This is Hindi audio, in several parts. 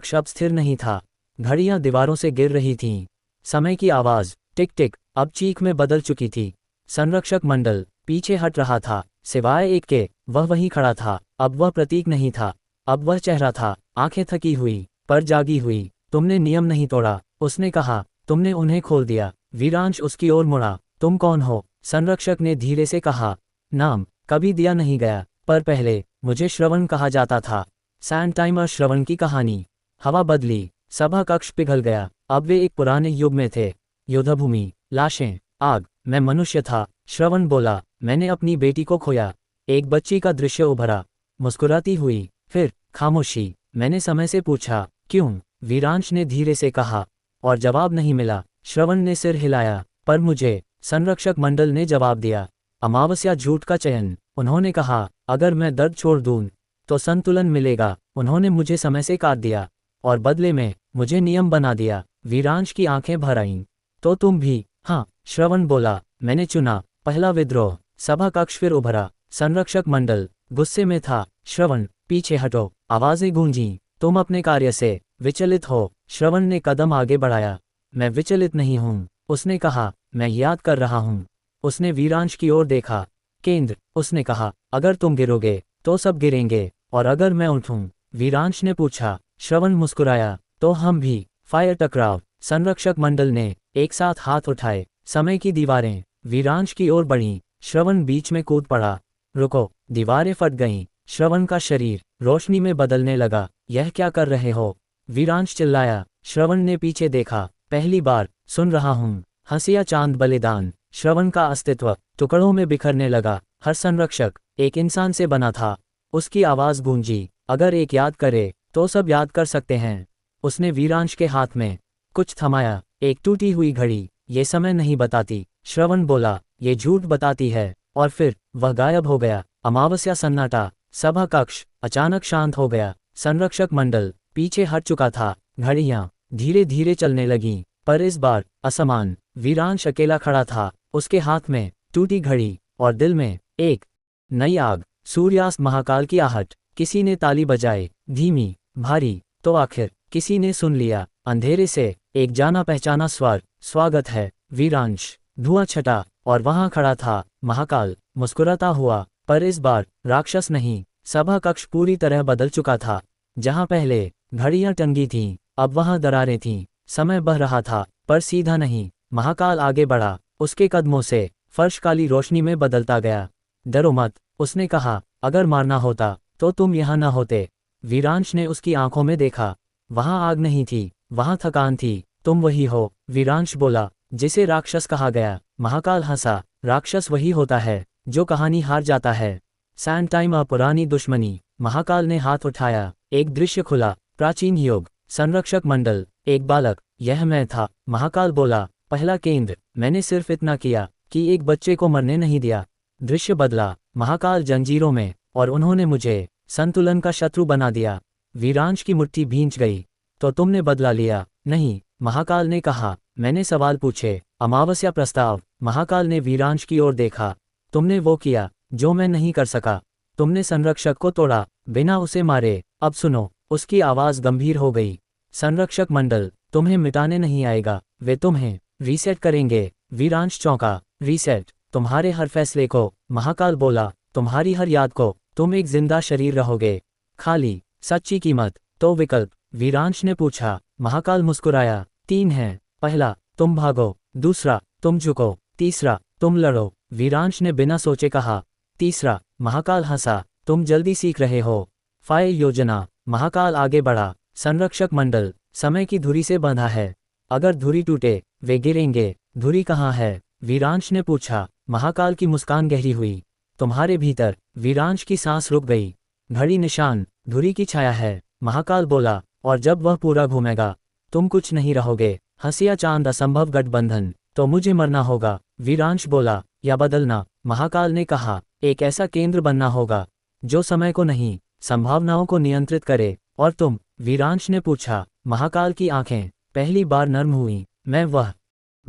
कक्ष अब स्थिर नहीं था। घड़ियां दीवारों से गिर रही थीं। समय की आवाज़ टिक टिक अब चीख में बदल चुकी थी। संरक्षक मंडल पीछे हट रहा था, सिवाय एक के, वह वहीं खड़ा था। अब वह प्रतीक नहीं था, अब वह चेहरा था, आंखें थकी हुई पर जागी हुई। तुमने नियम नहीं तोड़ा, उसने कहा, तुमने उन्हें खोल दिया। वीरांश उसकी ओर मुड़ा। तुम कौन हो? संरक्षक ने धीरे से कहा। नाम कभी दिया नहीं गया, पर पहले मुझे श्रवण कहा जाता था। सैंड-टाइमर श्रवण की कहानी। हवा बदली, सभा कक्ष पिघल गया। अब वे एक पुराने युग में थे। युद्धभूमि, लाशें, आग। मैं मनुष्य था, श्रवण बोला। मैंने अपनी बेटी को खोया। एक बच्ची का दृश्य उभरा, मुस्कुराती हुई। फिर खामोशी। मैंने समय से पूछा, क्यों? वीरांश ने धीरे से कहा, और जवाब नहीं मिला। श्रवण ने सिर हिलाया, पर मुझे। संरक्षक मंडल ने जवाब दिया, अमावस्या झूठ का चयन। उन्होंने कहा, अगर मैं दर्द छोड़ दूं तो संतुलन मिलेगा। उन्होंने मुझे समय से काट दिया, और बदले में मुझे नियम बना दिया। वीरांश की आंखें भर आईं। तो तुम भी? हाँ, श्रवण बोला। मैंने चुना पहला विद्रोह। सभा कक्ष फिर उभरा। संरक्षक मंडल गुस्से में था। श्रवण पीछे हटो, आवाजें गूंजीं। तुम अपने कार्य से विचलित हो। श्रवण ने कदम आगे बढ़ाया। मैं विचलित नहीं हूं, उसने कहा, मैं याद कर रहा हूं। उसने वीरांश की ओर देखा। केंद्र, उसने कहा, अगर तुम गिरोगे तो सब गिरेंगे, और अगर मैं उठूं? वीरांश ने पूछा। श्रवण मुस्कुराया, तो हम भी। फायर टकराव। संरक्षक मंडल ने एक साथ हाथ उठाए। समय की दीवारें वीरांश की ओर बढ़ीं। श्रवण बीच में कूद पड़ा। रुको। दीवारें फट गईं। श्रवण का शरीर रोशनी में बदलने लगा। यह क्या कर रहे हो? वीरांश चिल्लाया। श्रवण ने पीछे देखा। पहली बार सुन रहा हूं। हंसिया चांद बलिदान। श्रवण का अस्तित्व टुकड़ों में बिखरने लगा। हर संरक्षक एक इंसान से बना था। उसकी आवाज गूंजी, अगर एक याद करे तो सब याद कर सकते हैं। उसने वीरांश के हाथ में कुछ थमाया। एक टूटी हुई घड़ी। ये समय नहीं बताती, श्रवण बोला, ये झूठ बताती है। और फिर वह गायब हो गया। अमावस्या सन्नाटा। सभा कक्ष अचानक शांत हो गया। संरक्षक मंडल पीछे हट चुका था। घड़ियां धीरे धीरे चलने लगीं, पर इस बार असमान। वीरांश अकेला खड़ा था, उसके हाथ में टूटी घड़ी, और दिल में एक नई आग। सूर्यास्त, महाकाल की आहट। किसी ने ताली बजाई, धीमी, भारी। तो आखिर किसी ने सुन लिया। अंधेरे से एक जाना पहचाना स्वर, स्वागत है वीरांश। धुआं छटा, और वहां खड़ा था महाकाल, मुस्कुराता हुआ, पर इस बार राक्षस नहीं। सभा कक्ष पूरी तरह बदल चुका था। जहां पहले घड़ियां टंगी थीं, अब वहां दरारें थीं। समय बह रहा था, पर सीधा नहीं। महाकाल आगे बढ़ा, उसके कदमों से फर्श काली रोशनी में बदलता गया। डरो मत, उसने कहा, अगर मारना होता तो तुम यहाँ न होते। वीरांश ने उसकी आंखों में देखा। वहां आग नहीं थी, वहां थकान थी। तुम वही हो, वीरांश बोला, जिसे राक्षस कहा गया। महाकाल हंसा। राक्षस वही होता है जो कहानी हार जाता है। सैंड-टाइमर, पुरानी दुश्मनी। महाकाल ने हाथ उठाया। एक दृश्य खुला। प्राचीन युग। संरक्षक मंडल, एक बालक। यह मैं था, महाकाल बोला। पहला केंद्र। मैंने सिर्फ इतना किया कि एक बच्चे को मरने नहीं दिया। दृश्य बदला। महाकाल जंजीरों में, और उन्होंने मुझे संतुलन का शत्रु बना दिया। वीरांश की मुट्ठी भींच गई। तो तुमने बदला लिया? नहीं, महाकाल ने कहा। मैंने सवाल पूछे। अमावस्या प्रस्ताव। महाकाल ने वीरांश की ओर देखा। तुमने वो किया जो मैं नहीं कर सका। तुमने संरक्षक को तोड़ा, बिना उसे मारे। अब सुनो। उसकी आवाज गंभीर हो गई। संरक्षक मंडल तुम्हें मिटाने नहीं आएगा, वे तुम्हें रीसेट करेंगे। वीरांश चौंका। रीसेट? तुम्हारे हर फैसले को? महाकाल बोला, तुम्हारी हर याद को। तुम एक जिंदा शरीर रहोगे, खाली। सच्ची कीमत? तो विकल्प? वीरांश ने पूछा। महाकाल मुस्कुराया। 3 हैं। पहला, तुम भागो। दूसरा, तुम झुको। तीसरा, तुम लड़ो। वीरांश ने बिना सोचे कहा, तीसरा। महाकाल हंसा। तुम जल्दी सीख रहे हो। फायर योजना। महाकाल आगे बढ़ा। संरक्षक मंडल समय की धुरी से बंधा है। अगर धुरी टूटे वे गिरेंगे। धुरी कहाँ है? वीरांश ने पूछा। महाकाल की मुस्कान गहरी हुई। तुम्हारे भीतर। वीरांश की सांस रुक गई। घड़ी निशान, धुरी की छाया है, महाकाल बोला, और जब वह पूरा घूमेगा तुम कुछ नहीं रहोगे। हंसिया चांद, असंभव गठबंधन। तो मुझे मरना होगा, वीरांश बोला, या बदलना? महाकाल ने कहा, एक ऐसा केंद्र बनना होगा जो समय को नहीं, संभावनाओं को नियंत्रित करे। और तुम? वीरांश ने पूछा। महाकाल की आंखें पहली बार नर्म हुईं। मैं वह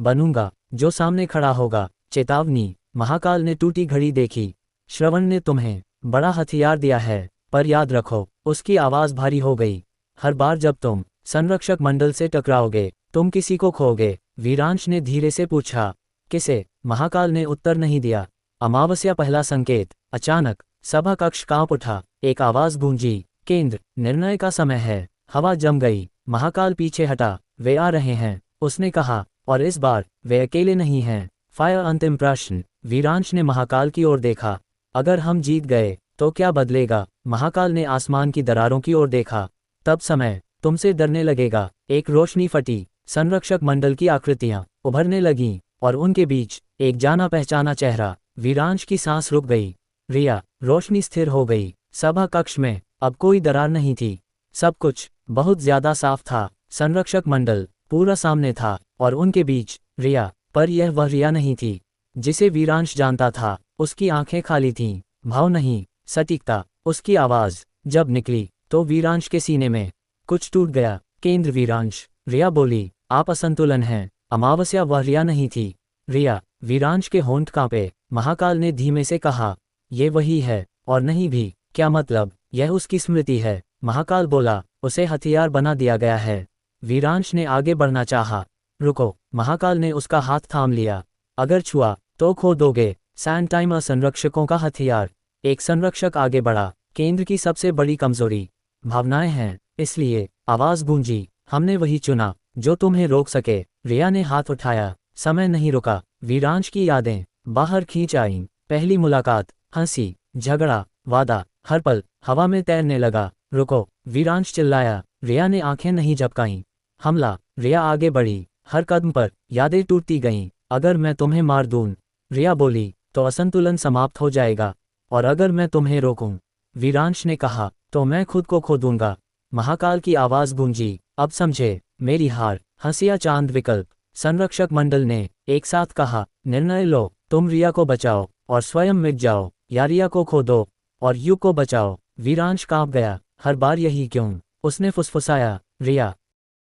बनूंगा जो सामने खड़ा होगा। चेतावनी। महाकाल ने टूटी घड़ी देखी। श्रवण ने तुम्हें बड़ा हथियार दिया है, पर याद रखो। उसकी आवाज भारी हो गई। हर बार जब तुम संरक्षक मंडल से टकराओगे तुम किसी को खोगे, वीरांश ने धीरे से पूछा। किसे? महाकाल ने उत्तर नहीं दिया। अमावस्या पहला संकेत। अचानक सभा कक्ष कांप उठा। एक आवाज गूंजी, केंद्र, निर्णय का समय है। हवा जम गई। महाकाल पीछे हटा। वे आ रहे हैं, उसने कहा, और इस बार वे अकेले नहीं हैं। फायर अंतिम प्रश्न। वीरांश ने महाकाल की ओर देखा। अगर हम जीत गए तो क्या बदलेगा? महाकाल ने आसमान की दरारों की ओर देखा। तब समय तुमसे डरने लगेगा। एक रोशनी फटी। संरक्षक मंडल की आकृतियां उभरने लगीं और उनके बीच एक जाना पहचाना चेहरा। वीरांश की सांस रुक गई। रिया। रोशनी स्थिर हो गई। सभा कक्ष में अब कोई दरार नहीं थी। सब कुछ बहुत ज्यादा साफ था। संरक्षक मंडल पूरा सामने था और उनके बीच रिया। पर यह वह रिया नहीं थी जिसे वीरांश जानता था। उसकी आंखें खाली थीं, भाव नहीं, सटीकता। उसकी आवाज जब निकली तो वीरांश के सीने में कुछ टूट गया। केंद्र वीरांश। रिया बोली, आप असंतुलन हैं। अमावस्या वह रिया नहीं थी। रिया। वीरांश के होंठ कांपे। महाकाल ने धीमे से कहा, ये वही है और नहीं भी। क्या मतलब? यह उसकी स्मृति है। महाकाल बोला, उसे हथियार बना दिया गया है। वीरांश ने आगे बढ़ना चाहा। रुको। महाकाल ने उसका हाथ थाम लिया। अगर छुआ तो खो दोगे। सैंड टाइमर संरक्षकों का हथियार। एक संरक्षक आगे बढ़ा। केंद्र की सबसे बड़ी कमजोरी भावनाएं हैं, इसलिए आवाज गूंजी, हमने वही चुना जो तुम्हें रोक सके। रिया ने हाथ उठाया। समय नहीं रुका। वीरांश की यादें बाहर खींच आईं। पहली मुलाकात, हंसी, झगड़ा, वादा, हर पल हवा में तैरने लगा। रुको। वीरांश चिल्लाया। रिया ने आंखें नहीं झपकाईं। हमला। रिया आगे बढ़ी। हर कदम पर यादें टूटती गईं। अगर मैं तुम्हें मार दूं, रिया बोली, तो असंतुलन समाप्त हो जाएगा। और अगर मैं तुम्हें रोकूं, वीरांश ने कहा, तो मैं खुद को खो दूंगा। महाकाल की आवाज गूंजी, अब समझे मेरी हार। हंसिया चांद विकल्प। संरक्षक मंडल ने एक साथ कहा, निर्णय लो, तुम रिया को बचाओ और स्वयं मिट जाओ, या रिया को खो दो और यू को बचाओ। वीरांश कांप गया। हर बार यही क्यों? उसने फुसफुसाया। रिया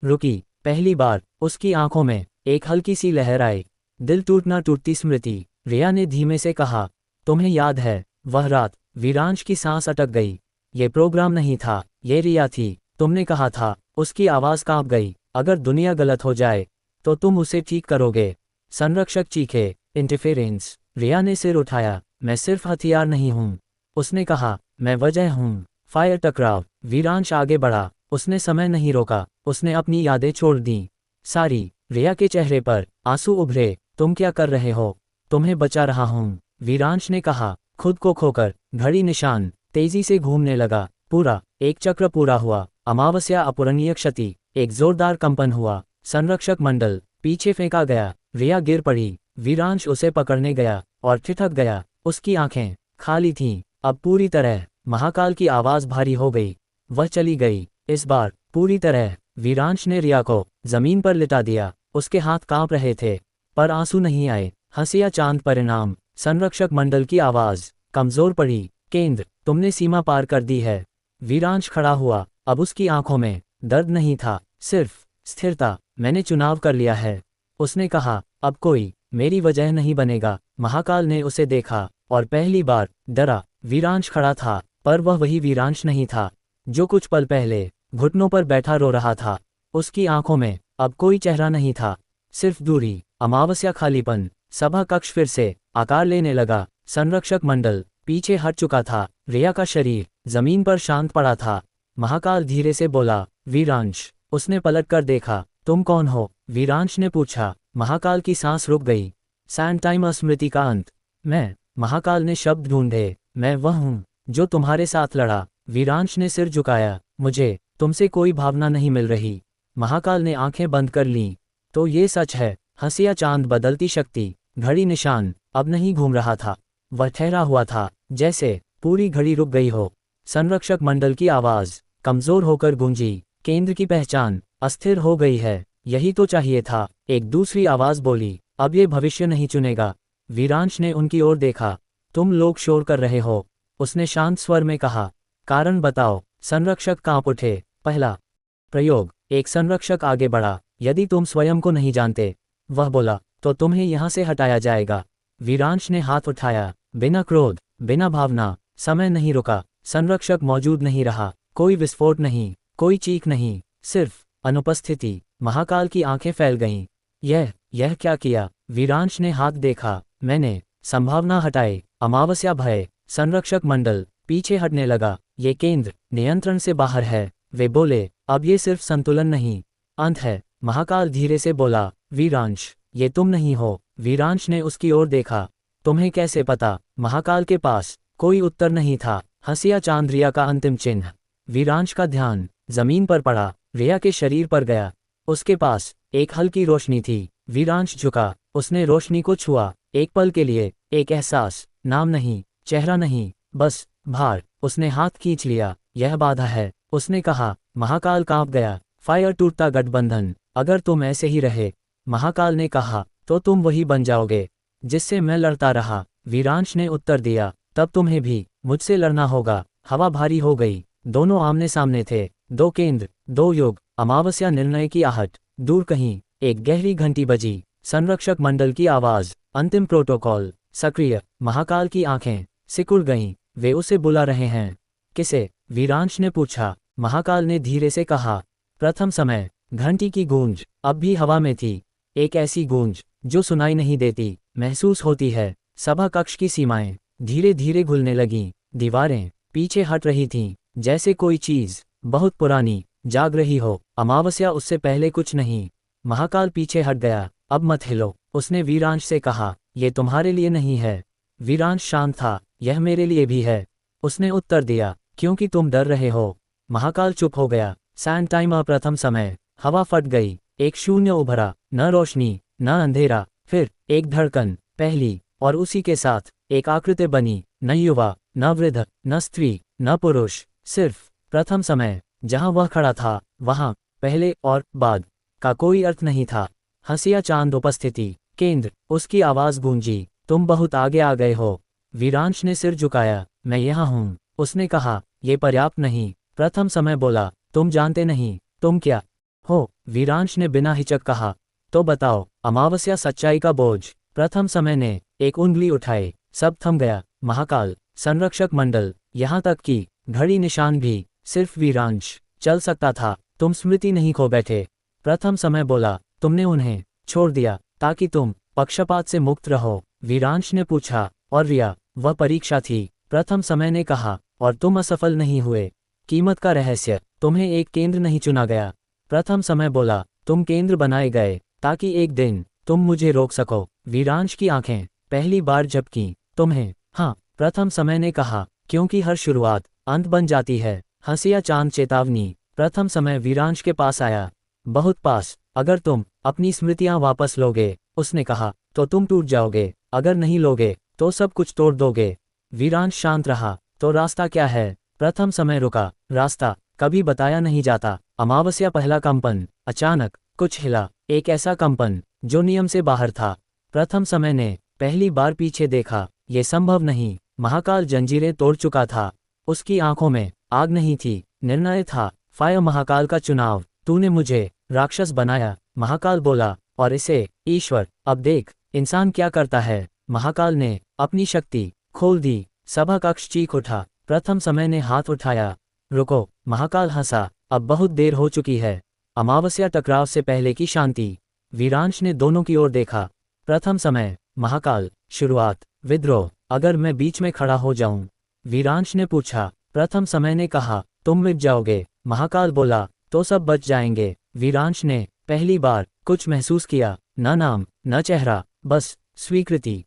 रुकी। पहली बार उसकी आंखों में एक हल्की सी लहर आई। दिल टूटना टूटती स्मृति। रिया ने धीमे से कहा, तुम्हें याद है वह रात? वीरांश की सांस अटक गई। ये प्रोग्राम नहीं था, ये रिया थी। तुमने कहा था। उसकी आवाज कांप गई, अगर दुनिया गलत हो जाए तो तुम उसे ठीक करोगे। संरक्षक चीखे, इंटरफेरेंस। रिया ने सिर उठाया। मैं सिर्फ हथियार नहीं हूं, उसने कहा, मैं वजह हूं। फायर टकराव। वीरांश आगे बढ़ा। उसने समय नहीं रोका। उसने अपनी यादें छोड़ दी सारी। रिया के चेहरे पर आंसू उभरे। तुम क्या कर रहे हो? तुम्हें बचा रहा हूं, वीरांश ने कहा। खुद को खोकर घड़ी निशान तेजी से घूमने लगा। पूरा एक चक्र पूरा हुआ। अमावस्या अपूरणीय क्षति। एक जोरदार कंपन हुआ। संरक्षक मंडल पीछे फेंका गया। रिया गिर पड़ी। वीरांश उसे पकड़ने गया और ठिठक गया। उसकी आंखें खाली थीं अब पूरी तरह। महाकाल की आवाज भारी हो गई। वह चली गई, इस बार पूरी तरह। वीरांश ने रिया को जमीन पर लिटा दिया। उसके हाथ कांप रहे थे पर आंसू नहीं आए। हंसिया चांद परिणाम। संरक्षक मंडल की आवाज कमजोर पड़ी। केंद्र, तुमने सीमा पार कर दी है। वीरांश खड़ा हुआ। अब उसकी आंखों में दर्द नहीं था, सिर्फ स्थिरता। मैंने चुनाव कर लिया है, उसने कहा। अब कोई मेरी वजह नहीं बनेगा। महाकाल ने उसे देखा और पहली बार डरा। वीरांश खड़ा था पर वह वही वीरांश नहीं था जो कुछ पल पहले घुटनों पर बैठा रो रहा था। उसकी आंखों में अब कोई चेहरा नहीं था, सिर्फ दूरी। अमावस्या खालीपन। सभा कक्ष फिर से आकार लेने लगा। संरक्षक मंडल पीछे हट चुका था। रिया का शरीर जमीन पर शांत पड़ा था। महाकाल धीरे से बोला, वीरांश। उसने पलट कर देखा। तुम कौन हो? वीरांश ने पूछा। महाकाल की सांस रुक गई। सैंड टाइमर स्मृति का अंत। मैं। महाकाल ने शब्द ढूंढे। मैं वह हूं जो तुम्हारे साथ लड़ा। वीरांश ने सिर झुकाया। मुझे तुमसे कोई भावना नहीं मिल रही। महाकाल ने आंखें बंद कर लीं। तो ये सच है। हंसिया चांद बदलती शक्ति। घड़ी निशान अब नहीं घूम रहा था, वह ठहरा हुआ था, जैसे पूरी घड़ी रुक गई हो। संरक्षक मंडल की आवाज कमजोर होकर गूंजी। केंद्र की पहचान अस्थिर हो गई है। यही तो चाहिए था। एक दूसरी आवाज बोली, अब ये भविष्य नहीं चुनेगा। वीरांश ने उनकी ओर देखा। तुम लोग शोर कर रहे हो, उसने शांत स्वर में कहा। कारण बताओ। संरक्षक कांप उठे। पहला प्रयोग। एक संरक्षक आगे बढ़ा। यदि तुम स्वयं को नहीं जानते, वह बोला, तो तुम्हें यहां से हटाया जाएगा। वीरांश ने हाथ उठाया। बिना क्रोध, बिना भावना। समय नहीं रुका। संरक्षक मौजूद नहीं रहा। कोई विस्फोट नहीं, कोई चीख नहीं, सिर्फ अनुपस्थिति। महाकाल की आंखें फैल गईं। यह क्या किया? वीरांश ने हाथ देखा। मैंने संभावना हटाए। अमावस्या भय। संरक्षक मंडल पीछे हटने लगा। ये केंद्र नियंत्रण से बाहर है। वे बोले, अब ये सिर्फ संतुलन नहीं, अंत है। महाकाल धीरे से बोला, वीरांश, ये तुम नहीं हो। वीरांश ने उसकी ओर देखा। तुम्हें कैसे पता? महाकाल के पास कोई उत्तर नहीं था। हंसिया चांद रिया का अंतिम चिन्ह। वीरांश का ध्यान जमीन पर पड़ा, रिया के शरीर पर गया। उसके पास एक हल्की रोशनी थी। वीरांश झुका, उसने रोशनी को छुआ। एक पल के लिए एक एहसास, नाम नहीं, चेहरा नहीं, बस भार। उसने हाथ खींच लिया। यह बाधा है, उसने कहा। महाकाल कांप गया। फायर टूटता गठबंधन। अगर तुम ऐसे ही रहे, महाकाल ने कहा, तो तुम वही बन जाओगे जिससे मैं लड़ता रहा। वीरांश ने उत्तर दिया, तब तुम्हें भी मुझसे लड़ना होगा। हवा भारी हो गई। दोनों आमने सामने थे। दो केंद्र, दो युग। अमावस्या निर्णय की आहट। दूर कहीं एक गहरी घंटी बजी। संरक्षक मंडल की आवाज। अंतिम प्रोटोकॉल सक्रिय। महाकाल की आंखें सिकुड़ गईं। वे उसे बुला रहे हैं। किसे? वीरांश ने पूछा। महाकाल ने धीरे से कहा, प्रथम समय। घंटी की गूंज अब भी हवा में थी। एक ऐसी गूंज जो सुनाई नहीं देती, महसूस होती है। सभा कक्ष की सीमाएं धीरे धीरे घुलने लगीं। दीवारें पीछे हट रही थीं, जैसे कोई चीज बहुत पुरानी जाग रही हो। अमावस्या उससे पहले कुछ नहीं। महाकाल पीछे हट गया। अब मत हिलो, उसने वीरांश से कहा। ये तुम्हारे लिए नहीं है। वीरांश शांत था। यह मेरे लिए भी है, उसने उत्तर दिया, क्योंकि तुम डर रहे हो। महाकाल चुप हो गया। Sand time. प्रथम समय। हवा फट गई। एक शून्य उभरा, न रोशनी न अंधेरा। फिर एक धड़कन, पहली, और उसी के साथ एक आकृति बनी। न युवा, न वृद्ध, न स्त्री, न पुरुष, सिर्फ प्रथम समय। जहां वह खड़ा था, वहां पहले और बाद का कोई अर्थ नहीं था। हंसिया चांद उपस्थिति। केंद्र। उसकी आवाज गूंजी, तुम बहुत आगे आ गए हो। वीरांश ने सिर झुकाया। मैं यहाँ हूँ, उसने कहा। ये पर्याप्त नहीं, प्रथम समय बोला। तुम जानते नहीं तुम क्या हो। वीरांश ने बिना हिचक कहा, तो बताओ। अमावस्या सच्चाई का बोझ। प्रथम समय ने एक उंगली उठाई। सब थम गया। महाकाल, संरक्षक मंडल, यहाँ तक कि घड़ी निशान भी। सिर्फ वीरांश चल सकता था। तुम स्मृति नहीं खो बैठे। प्रथम समय बोला, तुमने उन्हें छोड़ दिया ताकि तुम पक्षपात से मुक्त रहो। वीरांश ने पूछा, और रिया? वह परीक्षा थी, प्रथम समय ने कहा। और तुम असफल नहीं हुए। कीमत का रहस्य, तुम्हें एक केंद्र नहीं चुना गया। प्रथम समय बोला, तुम केंद्र बनाए गए ताकि एक दिन तुम मुझे रोक सको। वीरांश की आंखें पहली बार झपकीं। तुम्हें? हाँ, प्रथम समय ने कहा, क्योंकि हर शुरुआत अंत बन जाती है। हंसिया चांद चेतावनी। प्रथम समय वीरांश के पास आया, बहुत पास। अगर तुम अपनी स्मृतियां वापस लोगे, उसने कहा, तो तुम टूट जाओगे। अगर नहीं लोगे तो सब कुछ तोड़ दोगे। वीरांश शांत रहा। तो रास्ता क्या है? प्रथम समय रुका। रास्ता कभी बताया नहीं जाता। अमावस्या पहला कंपन। अचानक कुछ हिला, एक ऐसा कंपन जो नियम से बाहर था। प्रथम समय ने पहली बार पीछे देखा। ये संभव नहीं। महाकाल जंजीरें तोड़ चुका था। उसकी आंखों में आग नहीं थी, निर्णय था। फायर। महाकाल का चुनाव। तूने मुझे राक्षस बनाया, महाकाल बोला, और इसे ईश्वर। अब देख इंसान क्या करता है। महाकाल ने अपनी शक्ति खोल दी। सभा कक्ष चीख उठा। प्रथम समय ने हाथ उठाया। रुको। महाकाल हंसा। अब बहुत देर हो चुकी है। अमावस्या टकराव से पहले की शांति। वीरांश ने दोनों की ओर देखा। प्रथम समय। महाकाल। शुरुआत। विद्रोह। अगर मैं बीच में खड़ा हो जाऊं? वीरांश ने पूछा। प्रथम समय ने कहा, तुम मिट जाओगे। महाकाल बोला, तो सब बच जाएंगे। वीरांश ने पहली बार कुछ महसूस किया, न नाम न चेहरा, बस स्वीकृति।